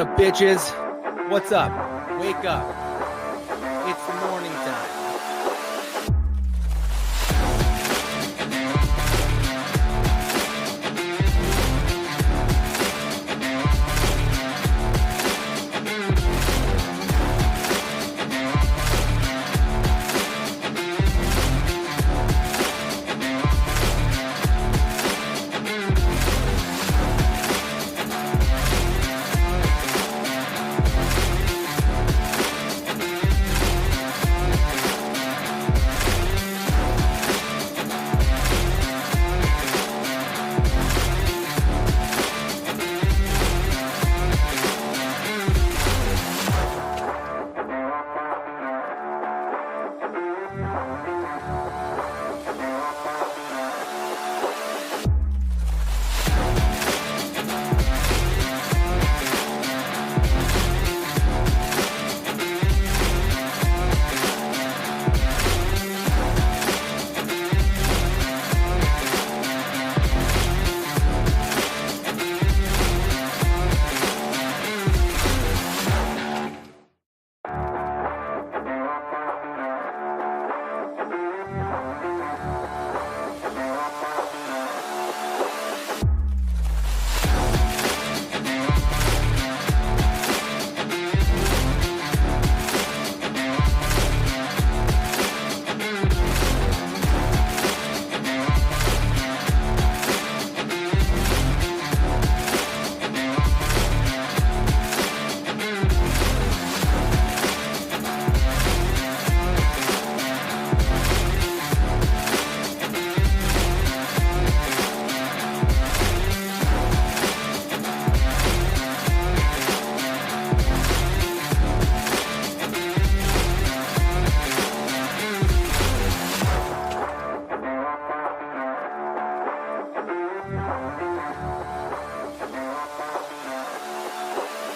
up, bitches? What's up? Wake up. It's morning time.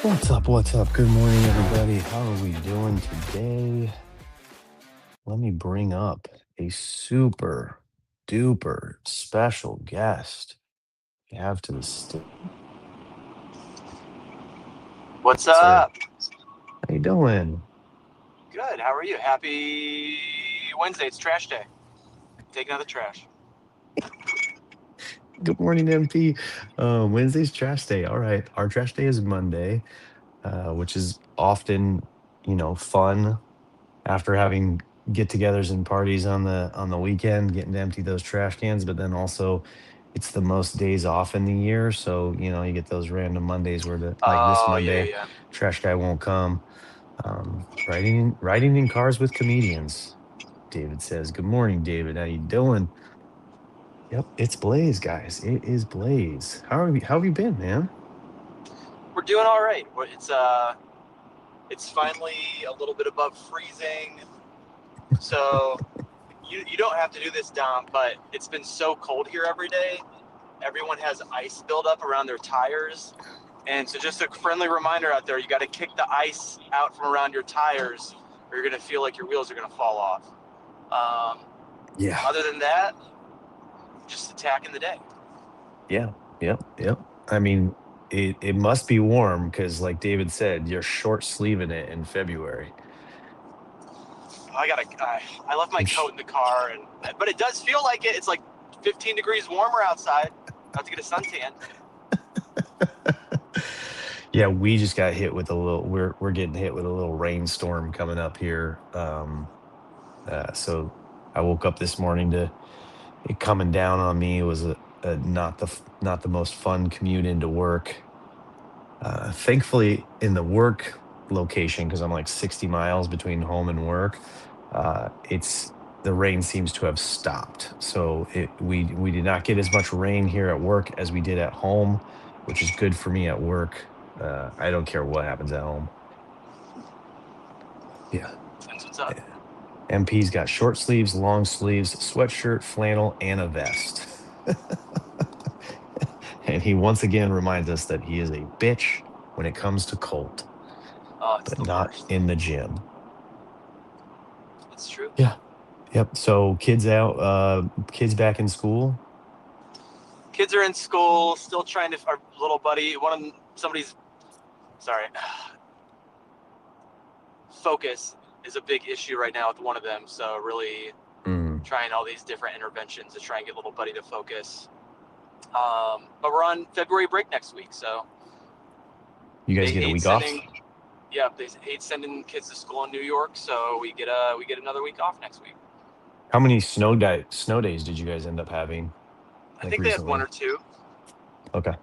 What's up? What's up? Good morning, everybody. How are we doing today? Let me bring up a super duper special guest we have to the stage. What's Sir, up? how you doing? Good. How are you? Happy Wednesday. It's trash day. Taking out the trash. Good morning, MP. Wednesday's trash day. All right, our trash day is Monday, which is often, fun after having get-togethers and parties on the weekend, getting to empty those trash cans. But then also, it's the most days off in the year, so you get those random Mondays where like this Oh, Monday, yeah. trash guy won't come. Riding in cars with comedians. David says, "Good morning, David. How you doing?" Yep, it's Blaze, guys. It is Blaze. How have you been, man? We're doing all right. It's finally a little bit above freezing. So you don't have to do this, Dom, but it's been so cold here every day. Everyone has ice buildup around their tires. And so just a friendly reminder out there, you got to kick the ice out from around your tires or you're going to feel like your wheels are going to fall off. Yeah. Other than that, just attacking the day. Yeah. Yep. I mean, it must be warm because, like David said, you're short sleeving it in February. I left my coat in the car, but it does feel like it. It's like 15 degrees warmer outside. About to get a suntan. Yeah, we just got hit with a little. We're getting hit with a little rainstorm coming up here. So I woke up this morning to it coming down on me. It was not the most fun commute into work. Thankfully, in the work location, because I'm like 60 miles between home and work, it's the rain seems to have stopped. So we did not get as much rain here at work as we did at home, which is good for me at work. I don't care what happens at home. Yeah. That's what's up. MP's got short sleeves, long sleeves, sweatshirt, flannel, and a vest. And he once again reminds us that he is a bitch when it comes to Colt, Oh, it's but the not worst. in the gym. It's true. Yeah. Yep. So kids back in school. Kids are in school, still trying to. Our little buddy, somebody's sorry, focus is a big issue right now with one of them. So really Mm. trying all these different interventions to try and get little buddy to focus. But we're on February break next week, so You guys they get a hate week off? sending. Yeah, they hate sending kids to school in New York, so we get another week off next week. How many snow days did you guys end up having, I like, think they had one or recently? two. Okay.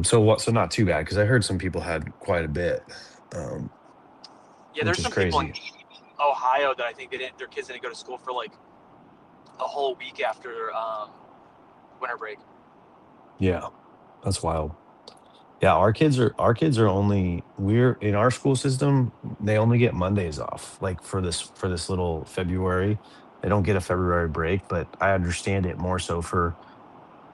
So what? So not too bad, because I heard some people had quite a bit, um, Yeah, which there's is some people in crazy. Ohio that I think their kids didn't go to school for like a whole week after winter break. Yeah, that's wild. Yeah, our kids are only we're in our school system, they only get Mondays off, like for this little February. They don't get a February break, but I understand it more so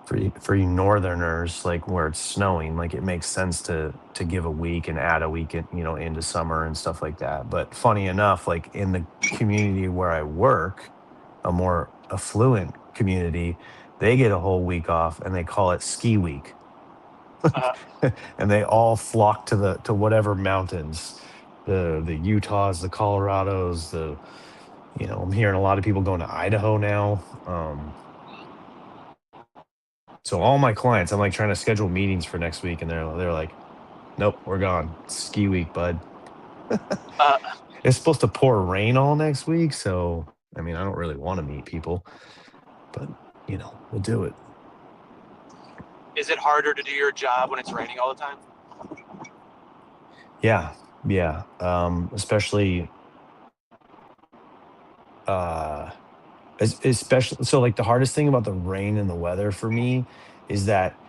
for you northerners, like where it's snowing, like it makes sense to give a week and add a week in, into summer and stuff like that. But funny enough, like in the community where I work, a more affluent community, they get a whole week off and they call it ski week. Uh, And they all flock to whatever mountains, the Utahs, the Colorados, I'm hearing a lot of people going to Idaho now. So all my clients, I'm like trying to schedule meetings for next week, and they're like, "Nope, we're gone. Ski week, bud." uh, It's supposed to pour rain all next week, so I mean, I don't really want to meet people, but we'll do it. is it harder to do your job when it's raining all the time? Yeah, yeah. Especially uh especially so like the hardest thing about the rain and the weather for me is that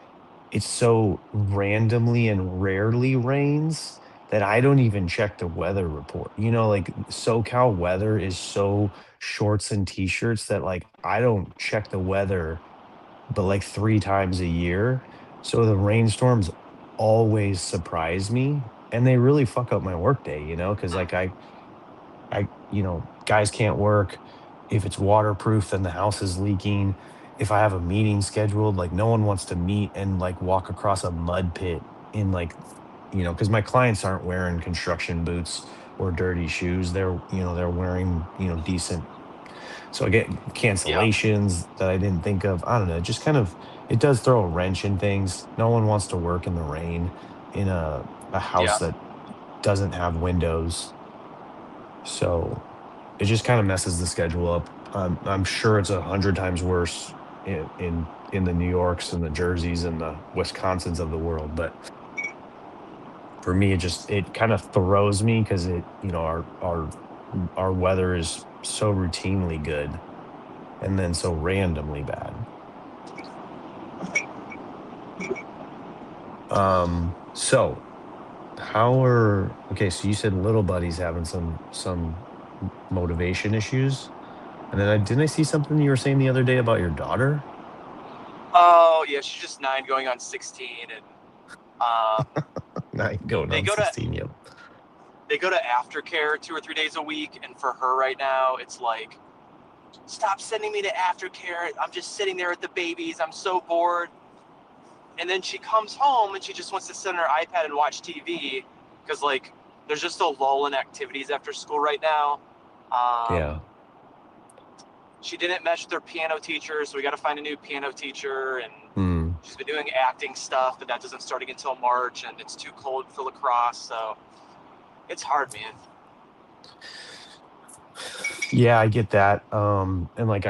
it's so randomly and rarely rains that I don't even check the weather report. Like SoCal weather is so shorts and t-shirts that like I don't check the weather but like 3 times a year. So the rainstorms always surprise me and they really fuck up my workday, because like guys can't work. If it's waterproof, then the house is leaking. If I have a meeting scheduled, like no one wants to meet and like walk across a mud pit in like, because my clients aren't wearing construction boots or dirty shoes. They're wearing, decent. So I get Yeah, cancellations that I didn't think of. I don't know. Just kind of, it does throw a wrench in things. No one wants to work in the rain in a house yeah. that doesn't have windows. So it just kind of messes the schedule up. I'm sure it's 100 times worse in the New Yorks and the Jerseys and the Wisconsins of the world. But for me, it kind of throws me because our weather is so routinely good and then so randomly bad. So okay? So you said little buddy's having some motivation issues, and then didn't I see something you were saying the other day about your daughter? Oh yeah, she's just 9 going on 16, and um, Nine going they on go to 16. Yep. aftercare 2 or 3 days a week, and for her right now, it's like, stop sending me to aftercare. I'm just sitting there with the babies. I'm so bored. And then she comes home and she just wants to sit on her iPad and watch TV because like there's just a lull in activities after school right now. Um, Yeah. she didn't mesh with her piano teacher, so we got to find a new piano teacher. And Mm. she's been doing acting stuff, but that doesn't start until March, and it's too cold for lacrosse, so it's hard, man. Yeah, I get that. And like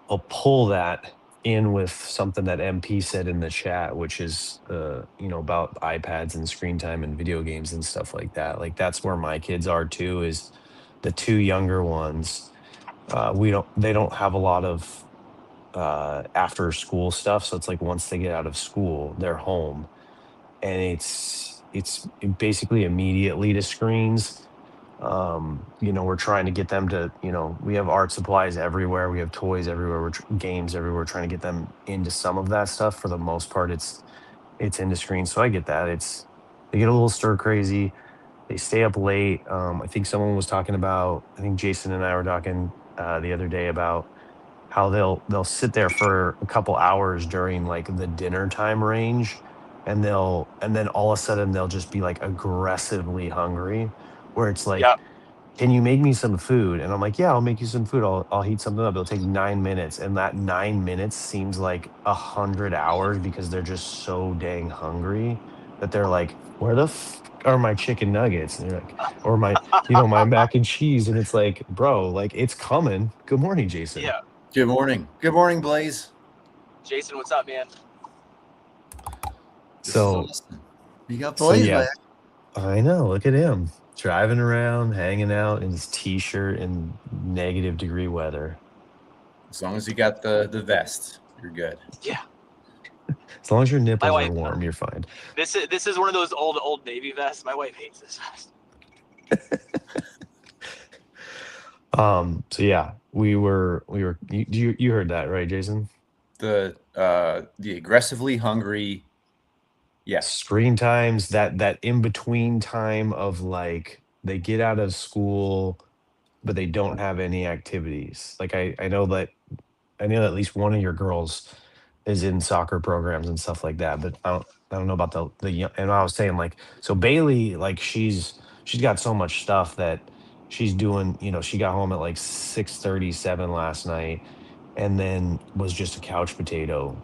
I'll pull that in with something that MP said in the chat, which is about iPads and screen time and video games and stuff like that. Like that's where my kids are too, is the two younger ones. They don't have a lot of after school stuff. So it's like once they get out of school, they're home. And it's basically immediately to screens. We're trying to get them to, we have art supplies everywhere, we have toys everywhere, games everywhere, trying to get them into some of that stuff. For the most part, it's into screens. So I get that. They get a little stir crazy, they stay up late. I think someone was talking about, I think Jason and I were talking the other day about how they'll sit there for a couple hours during like the dinner time range, and then all of a sudden they'll just be like aggressively hungry, where it's like, Yeah. can you make me some food? And I'm like, yeah, I'll make you some food. I'll heat something up. It'll take 9 minutes. And that 9 minutes seems like 100 hours because they're just so dang hungry that they're like, where the are my chicken nuggets? And they're like, or my, my mac and cheese. And it's like, bro, like it's coming. Good morning, Jason. Yeah. Good morning. Good morning, Blaze. Jason, what's up, man? This is So, awesome. You got so Blaze yeah, back. I know. Look at him driving around, hanging out in his t-shirt in negative degree weather. As long as you got the vest, you're good. Yeah. As long as your My nipples are wife. warm, you're fine. This is one of those old Navy vests. My wife hates this vest. So yeah, you heard that, right, Jason? The aggressively hungry. Yeah. Screen times, that in between time of like they get out of school, but they don't have any activities. Like I know at least one of your girls is in soccer programs and stuff like that, but I don't know about the young, and I was saying like, so Bailey, like she's got so much stuff that she's doing, she got home at like 6:37 last night and then was just a couch potato.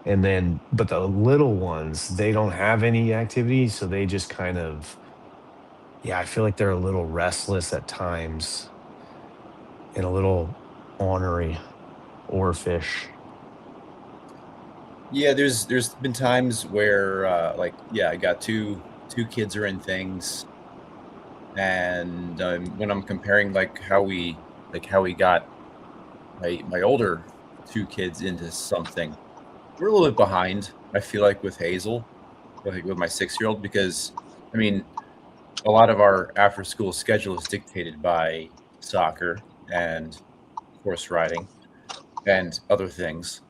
And then but the little ones, they don't have any activities, so they just kind of, yeah, I feel like they're a little restless at times and a little ornery or fish. Yeah, there's been times where I got two kids are in things, and when I'm comparing how we got my older two kids into something, we're a little bit behind. I feel like with Hazel, like with my 6-year-old, because I mean, a lot of our after school schedule is dictated by soccer and horse riding and other things.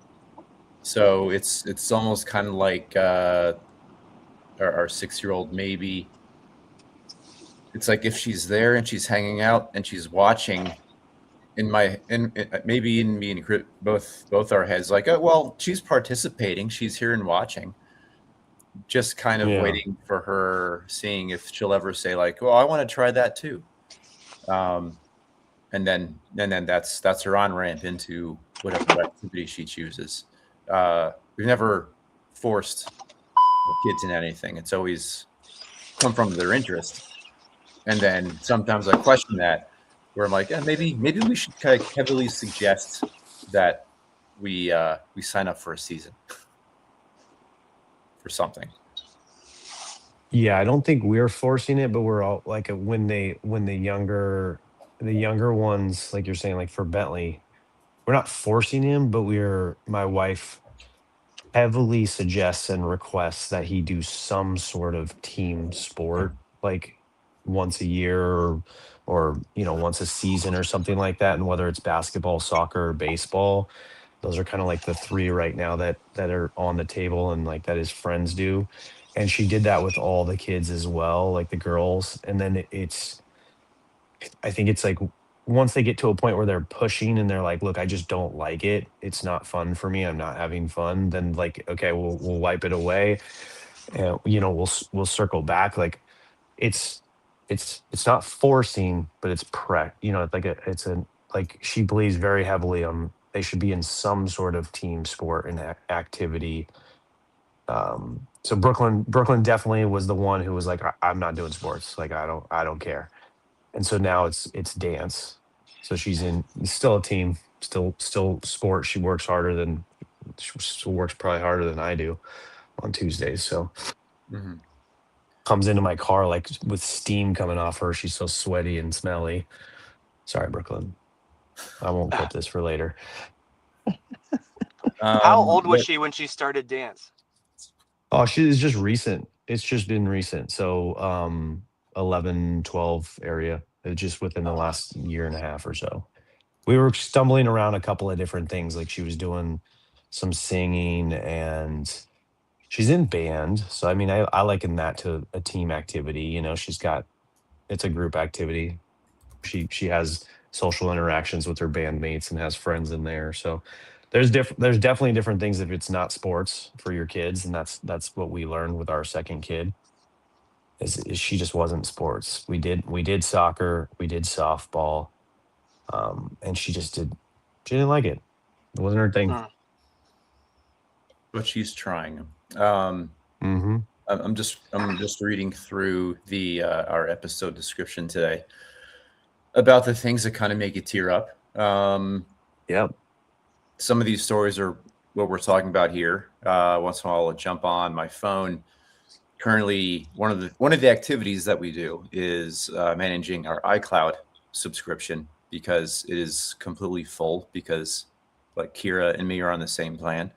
So it's almost kind of like our 6-year-old, maybe it's like if she's there and she's hanging out and she's watching maybe in me and both our heads like, oh well, she's participating, she's here and watching, just kind of Yeah. waiting for her, seeing if she'll ever say like, well, I want to try that too. And then that's her on ramp into whatever activity she chooses. We've never forced kids in anything. It's always come from their interest. And then sometimes I question that, where I'm like, yeah, maybe we should kind of heavily suggest that we sign up for a season for something. Yeah, I don't think we're forcing it, but we're all like when the younger ones, like you're saying, like for Bentley, we're not forcing him, but my wife heavily suggests and requests that he do some sort of team sport, like once a year or once a season or something like that. And whether it's basketball, soccer, or baseball, those are kind of like the three right now that are on the table and like that his friends do. And she did that with all the kids as well, like the girls. And then I think it's like once they get to a point where they're pushing and they're like, look, I just don't like it. It's not fun for me. I'm not having fun. Then like, okay, we'll wipe it away. And we'll circle back. Like it's it's not forcing, but it's it's like it's a, like she believes very heavily on they should be in some sort of team sport and activity. So Brooklyn definitely was the one who was like, I'm not doing sports. Like I don't care. And so now it's dance. So she's in still a team, still sport. She still works probably harder than I do on Tuesdays. So Mm-hmm. comes into my car like with steam coming off her. She's so sweaty and smelly. Sorry, Brooklyn. I won't clip this for later. How old was But she when she started dance? Oh, it's just recent. It's just been recent. So 11, 12 area. Just within the last year and a half or so. We were stumbling around a couple of different things. Like she was doing some singing and she's in band. So I mean I liken that to a team activity. It's a group activity. She has social interactions with her bandmates and has friends in there. So There's definitely different things if it's not sports for your kids, and that's what we learned with our second kid. Is she just wasn't sports. We did soccer, we did softball, and she didn't like it. It wasn't her thing. Mm. But she's trying. Mm-hmm. I'm just reading through the our episode description today about the things that kind of make you tear up. Yep. Some of these stories are what we're talking about here. Once in a while, I'll jump on my phone. Currently, one of the activities that we do is managing our iCloud subscription because it is completely full because like Kira and me are on the same plan,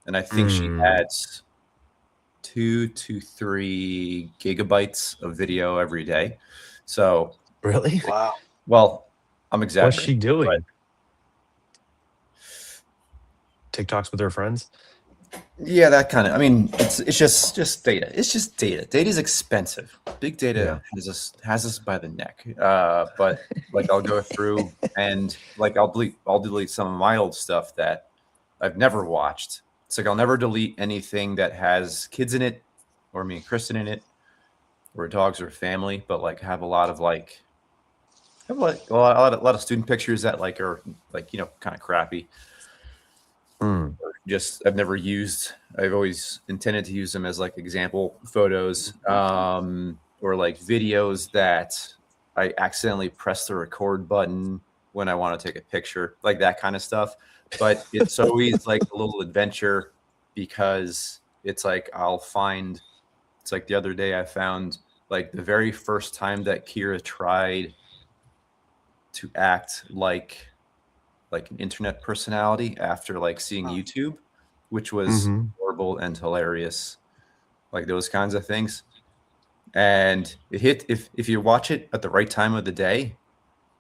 and I think she adds 2 to 3 gigabytes of video every day. So, Really? Wow. well, I'm What's exaggerating. she doing? TikToks with her friends? Yeah, that kind of. I mean, it's just data. It's just data. Data is expensive. Big data has us by the neck. But like I'll go through and like I'll delete some of my old stuff that I've never watched. It's like I'll never delete anything that has kids in it, or me and Kristen in it, or dogs or family. But like have a lot of a lot of student pictures that like are like kind of crappy. Just I've never used. I've always intended to use them as like example photos, or like videos that I accidentally press the record button when I want to take a picture, like that kind of stuff. But it's always like a little adventure because it's like I'll find. It's like the other day I found like the very first time that Kira tried to act like an internet personality after like seeing YouTube, which was horrible and hilarious, like those kinds of things. And it hit if you watch it at the right time of the day,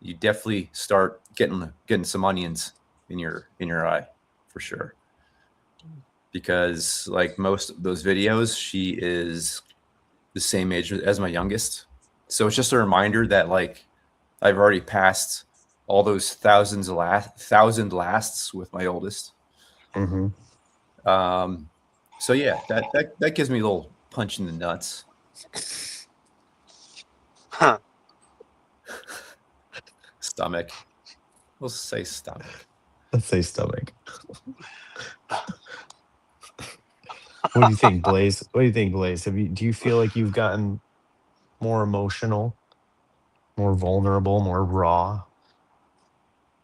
you definitely start getting some onions in your eye for sure. Because like most of those videos, she is the same age as my youngest. So it's just a reminder that like I've already passed all those thousand lasts with my oldest. So yeah, that gives me a little punch in the nuts. Huh. Stomach. We'll say stomach. Let's say stomach. What do you think, Blaze? What do you think, Blaze? Do you feel like you've gotten more emotional, more vulnerable, more raw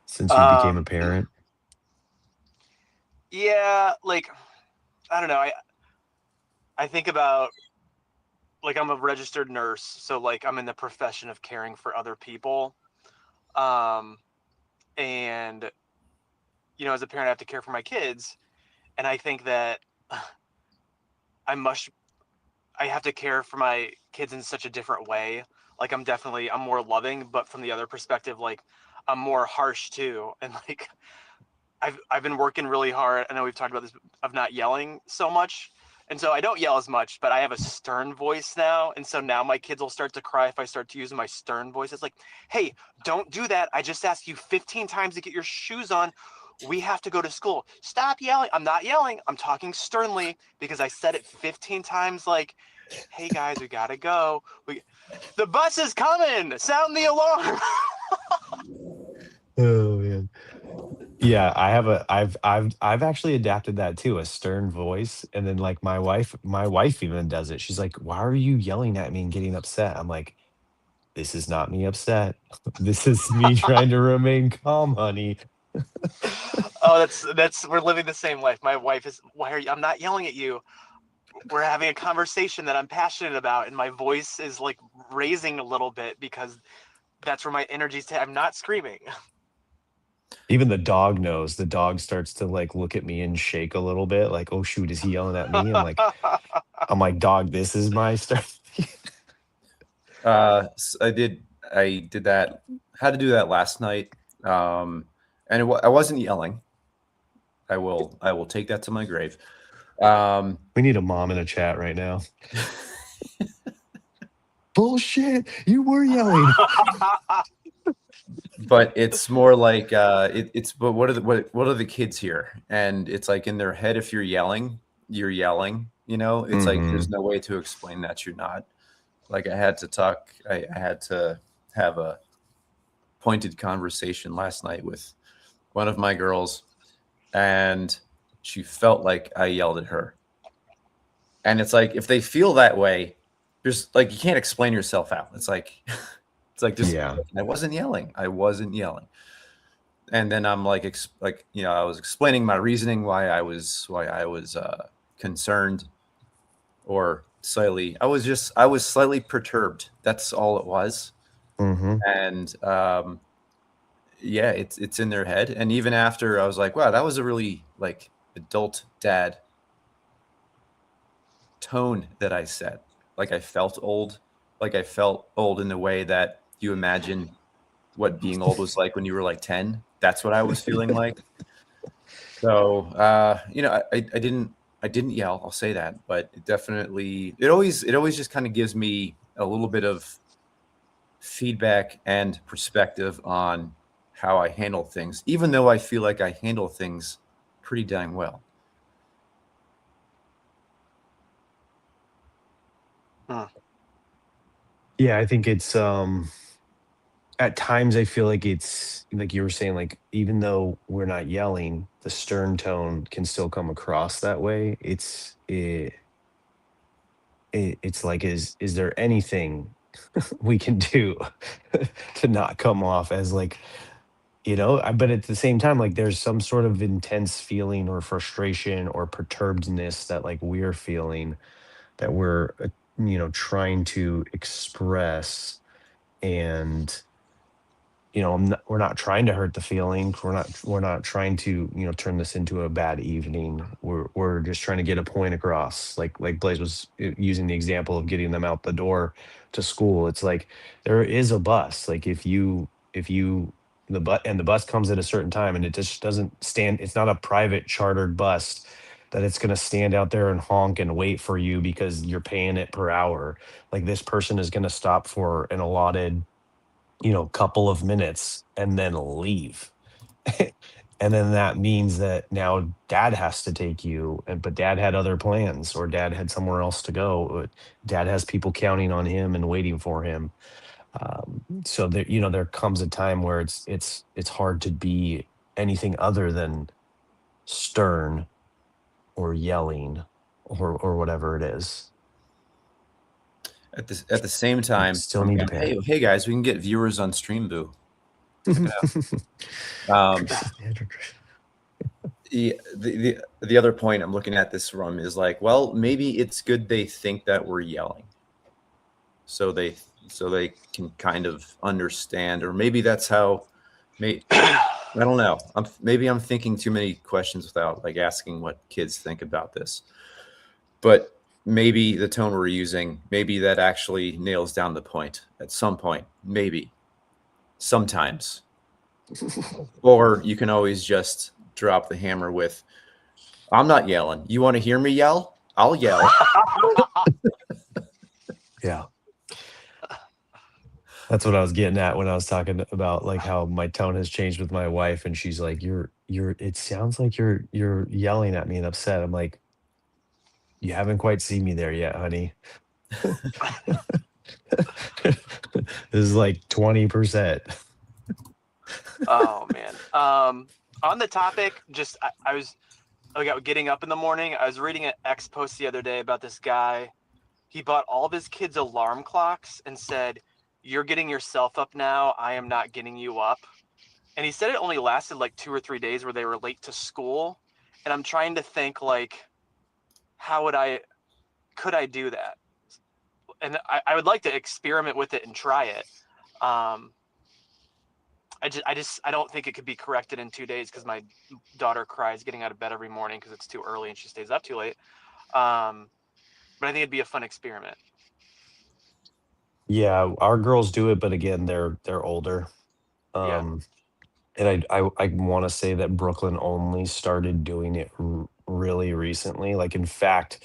since you became a parent? Yeah, like I don't know. I think about like I'm a registered nurse, so like I'm in the profession of caring for other people. And as a parent I have to care for my kids, and I think that I have to care for my kids in such a different way. Like I'm more loving, but from the other perspective, like I'm more harsh too. And like I've been working really hard. I know we've talked about this of not yelling so much. And so I don't yell as much, but I have a stern voice now. And so now my kids will start to cry if I start to use my stern voice. It's like, hey, don't do that. I just asked you 15 times to get your shoes on. We have to go to school. Stop yelling. I'm not yelling. I'm talking sternly because I said it 15 times like, hey guys, we gotta go. The bus is coming. Sound the alarm. Oh man. Yeah, I've actually adapted that too, a stern voice. And then like my wife even does it. She's like, "Why are you yelling at me and getting upset?" I'm like, "This is not me upset. This is me trying to remain calm, honey." Oh, we're living the same life. My wife is, why are you? I'm not yelling at you. We're having a conversation that I'm passionate about, and my voice is like raising a little bit because that's where my energy's. I'm not screaming. Even the dog knows. The dog starts to like look at me and shake a little bit, like, "Oh shoot, is he yelling at me?" I'm like, "Dog, this is my stuff." I did that. Had to do that last night, and I wasn't yelling. I will take that to my grave. We need a mom in a chat right now. Bullshit, you were yelling. but it's more like it's but what are the kids here? And it's like in their head, if you're yelling, you're yelling. It's like Hmm. there's no way to explain that you're not. Like I had to have a pointed conversation last night with one of my girls, and she felt like I yelled at her. And it's like if they feel that way, there's like you can't explain yourself out. It's like it's like just Yeah. I wasn't yelling. I wasn't yelling. And then I'm like I was explaining my reasoning why I was concerned or slightly I was slightly perturbed. That's all it was. Hmm. And yeah, it's in their head. And even after I was like, wow, that was a really like adult dad tone that I set. Like I felt old. Like I felt old in the way that you imagine what being old was like when you were like 10. That's what I was feeling like. So I didn't yell, I'll say that, but it always just kind of gives me a little bit of feedback and perspective on how I handle things, even though I feel like I handle things pretty dang well. Yeah, I think it's at times I feel like it's like you were saying, like even though we're not yelling, the stern tone can still come across that way. It's like is there anything we can do to not come off as like, but at the same time, like there's some sort of intense feeling or frustration or perturbedness that like we're feeling, that we're trying to express. And we're not trying to hurt the feelings. We're not trying to turn this into a bad evening. We're just trying to get a point across. Like Blaze was using the example of getting them out the door to school. It's like there is a bus. Like if you the bus comes at a certain time, and it just doesn't stand. It's not a private chartered bus that it's going to stand out there and honk and wait for you because you're paying it per hour. Like this person is going to stop for an allotted couple of minutes and then leave. And then that means that now dad has to take you, but dad had other plans, or dad had somewhere else to go. Dad has people counting on him and waiting for him. So there comes a time where it's hard to be anything other than stern or yelling or whatever it is. At the same You time, still need to hey, parent. hey guys, we can get viewers on Streamboo. Check it out. The other point I'm looking at this from is like, well, maybe it's good they think that we're yelling, so they can kind of understand, or maybe that's how. I don't know. Maybe I'm thinking too many questions without like asking what kids think about this. But maybe the tone we're using, maybe that actually nails down the point at some point. Maybe sometimes, or you can always just drop the hammer with, "I'm not yelling. You want to hear me yell? I'll yell." Yeah. That's what I was getting at when I was talking about like how my tone has changed with my wife, and she's like, "You're it sounds like you're yelling at me and upset." I'm like, "You haven't quite seen me there yet, honey." This is like 20%. Oh man. On the topic, just I was getting up in the morning. I was reading an X post the other day about this guy. He bought all of his kids' alarm clocks and said, "You're getting yourself up now. I am not getting you up." And he said it only lasted like 2 or 3 days where they were late to school. And I'm trying to think like, could I do that? And I would like to experiment with it and try it. I don't think it could be corrected in 2 days because my daughter cries getting out of bed every morning because it's too early and she stays up too late. But I think it'd be a fun experiment. Yeah, our girls do it, but again, they're older. Yeah. And I want to say that Brooklyn only started doing it really recently. Like in fact,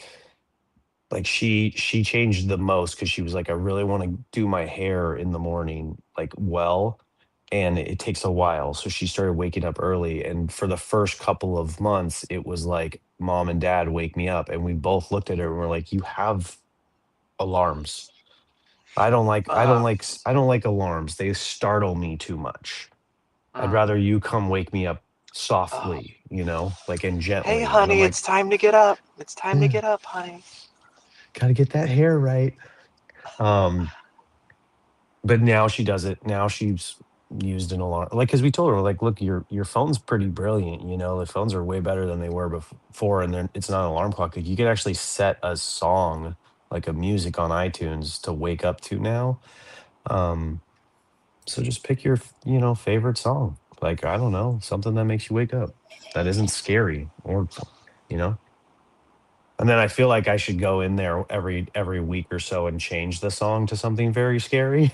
like she changed the most because she was like, I really want to do my hair in the morning, like well. and it takes a while. So she started waking up early. And for the first couple of months, it was like, Mom and Dad, wake me up. And we both looked at her and we're like, you have alarms. I don't like alarms. They startle me too much. I'd Mm. rather you come wake me up Oh. softly, like, and Hey, gently. And I'm honey, like, it's time to get up. It's time to yeah, get up, honey. gotta get that hair right. Um, but now she does it. Now she's used an alarm, like, because we told her, like, look, your phone's pretty brilliant. The phones are way better than they were before, and then it's not an alarm clock. Like, you can actually set a song, like a music on iTunes, to wake up to now. Um, so just pick your favorite song. Like, I don't know, something that makes you wake up, that isn't scary, or you know. And then I feel like I should go in there every week or so and change the song to something very scary.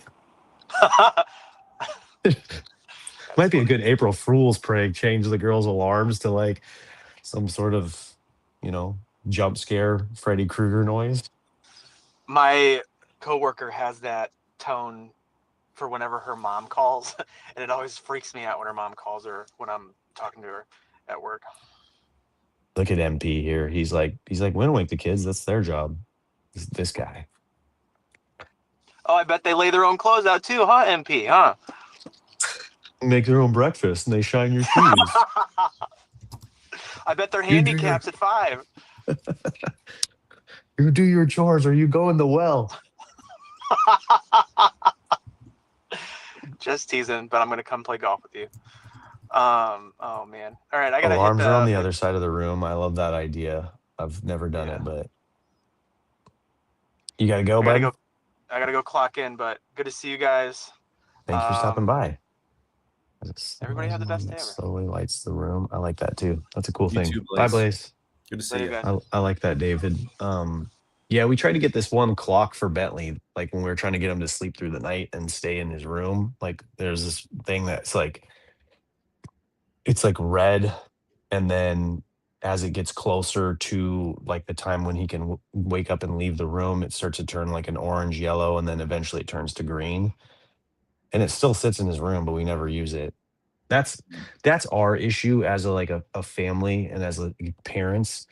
That's Might be a funny. good April Fool's prank. Change the girls' alarms to like some sort of, you know, jump scare Freddy Krueger noise. My coworker has that tone for whenever her mom calls, and it always freaks me out when her mom calls her when I'm talking to her at work. Look at MP here. He's like, we don't wake the kids. That's their job. This guy. Oh, I bet they lay their own clothes out too, huh, MP? Huh? Make their own breakfast and they shine your shoes. I bet they're You do your handicaps at 5. you do your chores or you go in the well. Just teasing, but I'm gonna come play golf with you. Oh man. All right, I gotta hit Alarms are on the. the other side of the room. I love that idea. I've never done Yeah. it, but you gotta go, I gotta bud. go. I gotta go clock in, but good to see you guys. Thanks for stopping by. Everybody have the best day That ever. slowly lights the room. I like that too. That's a cool You thing. too, Bye, Blaze. Blaze. Good to see Later, you. guys. I like that, David. Yeah, we tried to get this one clock for Bentley, like when we were trying to get him to sleep through the night and stay in his room. Like, there's this thing that's like, it's like red, and then as it gets closer to like the time when he can wake up and leave the room, it starts to turn like an orange yellow, and then eventually it turns to green. And it still sits in his room, but we never use it. That's that's our issue as a family, and as parents.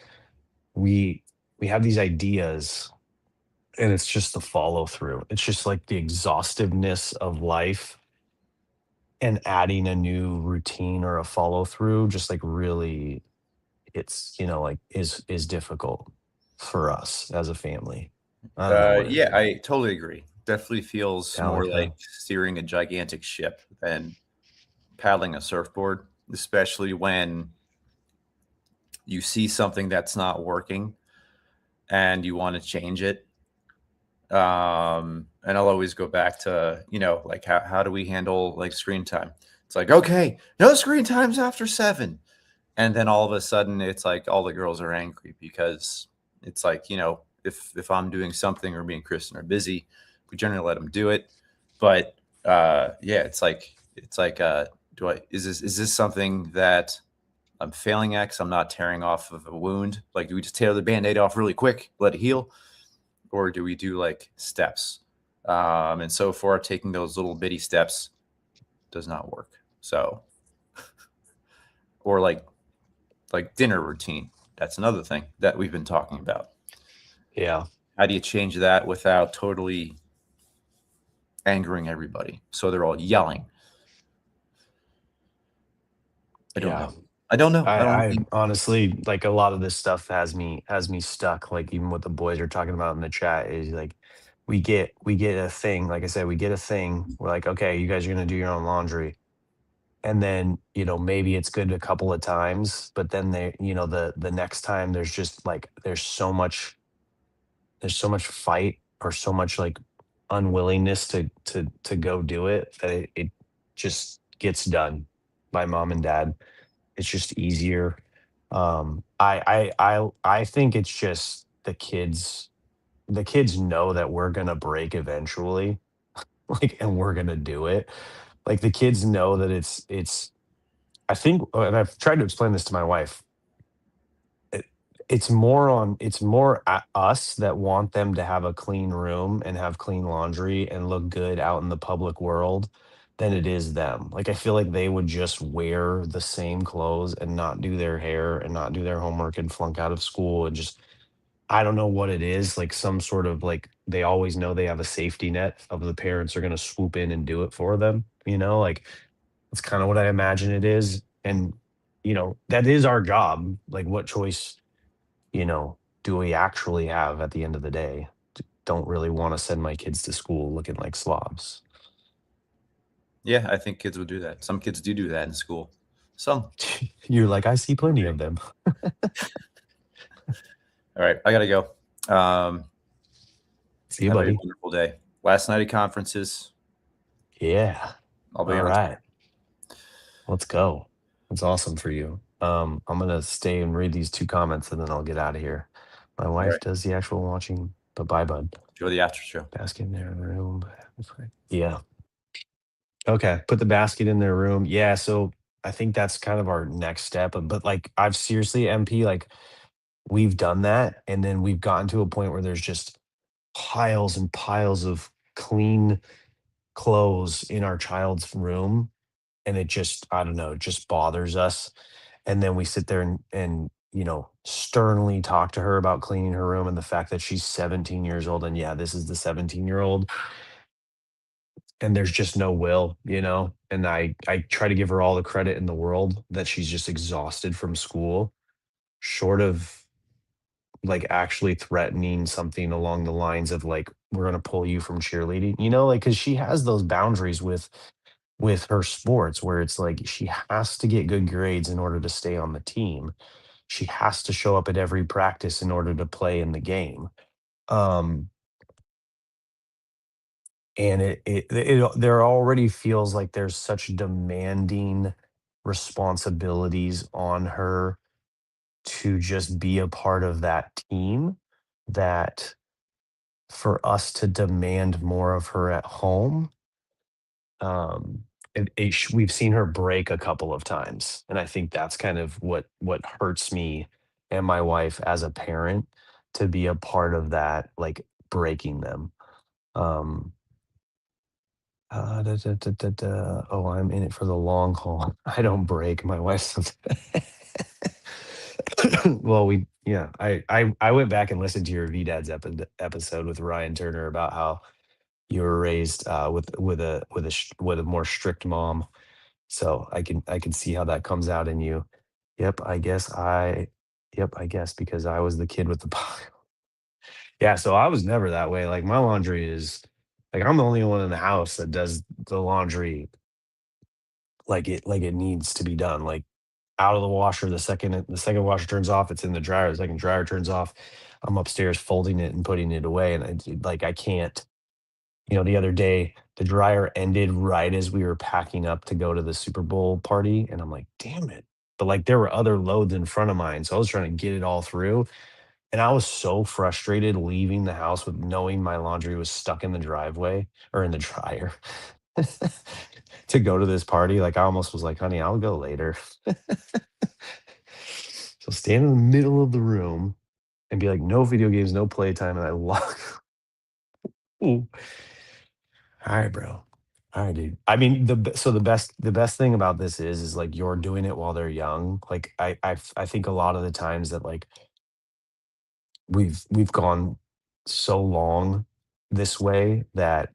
We we have these ideas, and it's just the follow through. It's just like the exhaustiveness of life, and adding a new routine or a follow through just like really, it's like is difficult for us as a family. I don't know what it Yeah, is. I totally agree. Definitely feels more Metallica. like steering a gigantic ship than paddling a surfboard, especially when you see something that's not working and you want to change it. And I'll always go back to, like how do we handle like screen time? It's like, okay, no screen times after 7. And then all of a sudden it's like all the girls are angry because it's like, if I'm doing something or me and Kristen are busy, we generally let them do it. But yeah, it's like do I is this something that I'm failing at 'cause I'm not tearing off of a wound? Like, do we just tear the band-aid off really quick, let it heal? Or do we do like steps? And so far, taking those little bitty steps does not work. So, or like dinner routine. That's another thing that we've been talking about. Yeah. How do you change that without totally angering everybody? So they're all yelling. I don't Yeah. know. I don't know. I don't I really. honestly, like, a lot of this stuff has me stuck. Like, even what the boys are talking about in the chat is like, we get a thing. Like I said, we get a thing. We're like, okay, you guys are gonna do your own laundry, and then maybe it's good a couple of times, but then the next time there's just like there's so much fight, or so much like unwillingness to go do it, that it just gets done by mom and dad. It's just easier. I think it's just the kids know that we're gonna break eventually, like, and we're gonna do it. Like, the kids know that it's I think, and I've tried to explain this to my wife. it, it's more us that want them to have a clean room and have clean laundry and look good out in the public world, than it is them. Like I feel like they would just wear the same clothes and not do their hair and not do their homework and flunk out of school and just I don't know what it is, like some sort of like they always know they have a safety net of the parents are going to swoop in and do it for them, like that's kind of what I imagine it is. And that is our job. Like what choice, do we actually have at the end of the day? Don't really want to send my kids to school looking like slobs. Yeah, I think kids would do that. Some kids do that in school. Some. You're like, I see plenty of them. All right, I gotta go. See you, Have a buddy. wonderful day. Last night at conferences. Yeah. I'll be All on. right. Let's go. That's awesome for you. I'm gonna stay and read these 2 comments and then I'll get out of here. My wife right. does the actual watching, but bye, bud. Enjoy the after show. Basket in their room. Yeah. Okay. Put the basket in their room. Yeah. So I think that's kind of our next step. But like I've seriously, MP, like we've done that. And then we've gotten to a point where there's just piles and piles of clean clothes in our child's room. And it just, I don't know, it just bothers us. And then we sit there and sternly talk to her about cleaning her room and the fact that she's 17 years old. And yeah, this is the 17-year-old. And there's just no will, and I try to give her all the credit in the world that she's just exhausted from school, short of like actually threatening something along the lines of like we're going to pull you from cheerleading, like cuz she has those boundaries with her sports where it's like she has to get good grades in order to stay on the team. She has to show up at every practice in order to play in the game. Um and there already feels like there's such demanding responsibilities on her to just be a part of that team that for us to demand more of her at home, um we've seen her break a couple of times, and I think that's kind of what hurts me and my wife as a parent, to be a part of that, like breaking them. um Oh, I'm in it for the long haul. I don't break. My wife's. Well, yeah. I went back and listened to your VDads episode with Ryan Turner about how you were raised with a more strict mom. So I can see how that comes out in you. Yep, I guess because I was the kid with the pile. Yeah, so I was never that way. Like my laundry is like I'm the only one in the house that does the laundry like it needs to be done. Like out of the washer, the second washer turns off, it's in the dryer, the second dryer turns off. I'm upstairs folding it and putting it away. And I can't, the other day the dryer ended right as we were packing up to go to the Super Bowl party. And I'm like, damn it. But like there were other loads in front of mine. So I was trying to get it all through. And I was so frustrated leaving the house with knowing my laundry was stuck in the driveway or in the dryer to go to this party. Like I almost was like, honey, I'll go later. So stand in the middle of the room and be like, no video games, no playtime. And I lock. Ooh. All right, bro. All right, dude. I mean, the best thing about this is like you're doing it while they're young. Like I think a lot of the times that like we've gone so long this way that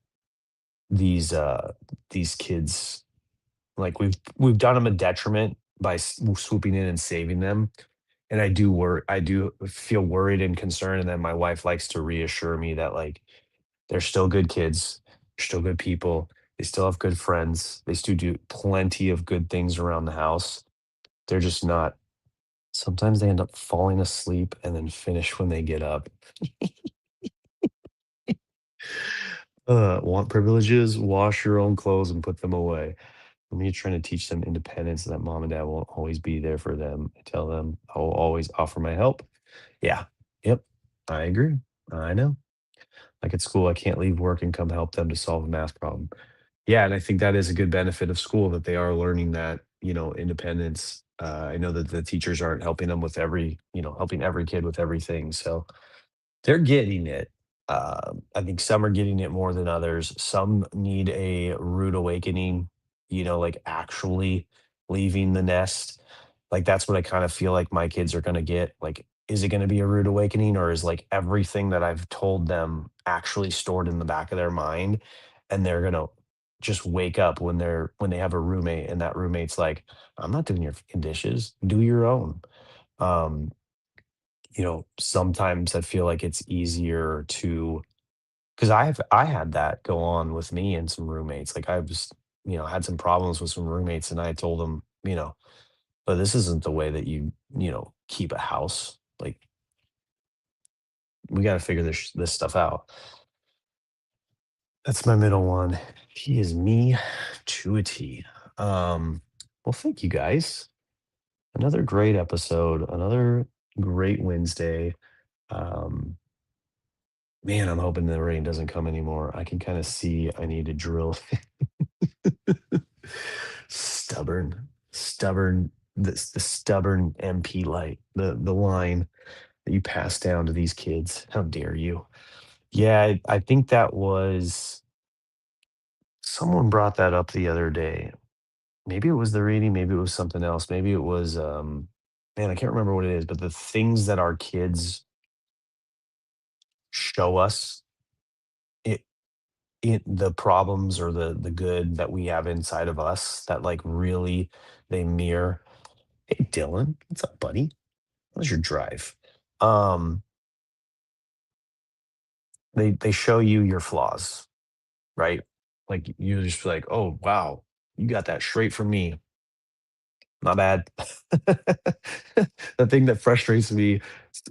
these uh these kids, like we've done them a detriment by swooping in and saving them. And I do feel worried and concerned. And then my wife likes to reassure me that like they're still good kids, they're still good people, they still have good friends, they still do plenty of good things around the house. They're just not, sometimes they end up falling asleep and then finish when they get up. Want privileges? Wash your own clothes and put them away. For me, trying to teach them independence, that mom and dad won't always be there for them. I tell them I will always offer my help. Yeah. Yep. I agree. I know. Like at school, I can't leave work and come help them to solve a math problem. Yeah, and I think that is a good benefit of school, that they are learning that, independence. I know that the teachers aren't helping them with helping every kid with everything. So they're getting it. I think some are getting it more than others. Some need a rude awakening like actually leaving the nest. Like that's what I kind of feel like my kids are going to get. Like, is it going to be a rude awakening, or is like everything that I've told them actually stored in the back of their mind, and they're going to just wake up when they have a roommate, and that roommate's like, I'm not doing your fucking dishes, do your own. um Sometimes I feel like it's easier to, because I had that go on with me and some roommates. Like I was, had some problems with some roommates, and I told them, but this isn't the way that keep a house. Like we got to figure this stuff out. That's my middle one. He is me to a T. Well, thank you guys. Another great episode. Another great Wednesday. Um, Man, I'm hoping the rain doesn't come anymore. I can kind of see I need to drill. Stubborn, the stubborn MP light, the line that you pass down to these kids. How dare you? Yeah, I think that was someone brought that up the other day. Maybe it was the reading, maybe it was something else. Maybe it was man, I can't remember what it is, but the things that our kids show us, it the problems or the good that we have inside of us, that like really they mirror. Hey Dylan, what's up, buddy? How's your drive? Um, they show you your flaws, right? Like you just like, oh wow, you got that straight from me. Not bad. The thing that frustrates me,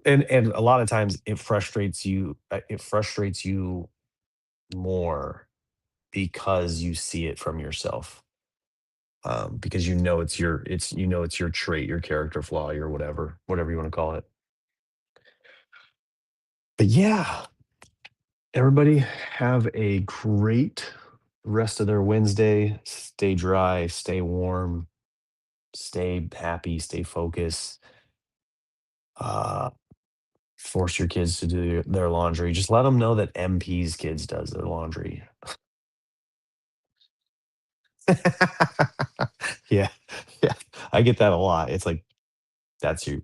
and a lot of times it frustrates you. It frustrates you more because you see it from yourself. Because it's your trait, your character flaw, your whatever you want to call it. But yeah, everybody have a great rest of their Wednesday. Stay dry, stay warm, stay happy, stay focused. Uh, Force your kids to do their laundry. Just let them know that MP's kids does their laundry. Yeah, yeah, I get that a lot. It's like, that's you,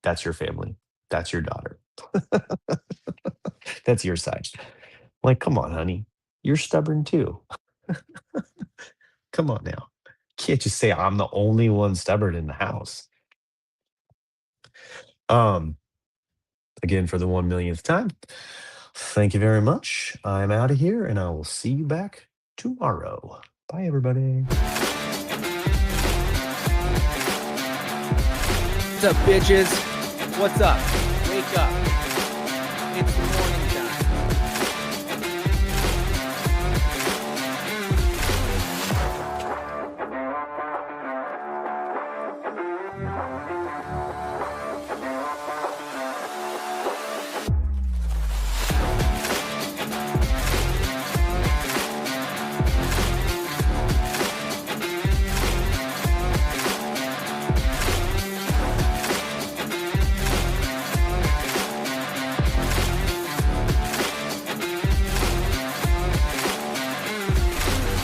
that's your family, that's your daughter, that's your side. Like, come on, honey, you're stubborn too. Come on now, can't just say I'm the only one stubborn in the house. Um, Again, for the 1 millionth time, thank you very much. I'm out of here, and I will see you back tomorrow. Bye, everybody. What's up, bitches? What's up? Wake up. It's the morning.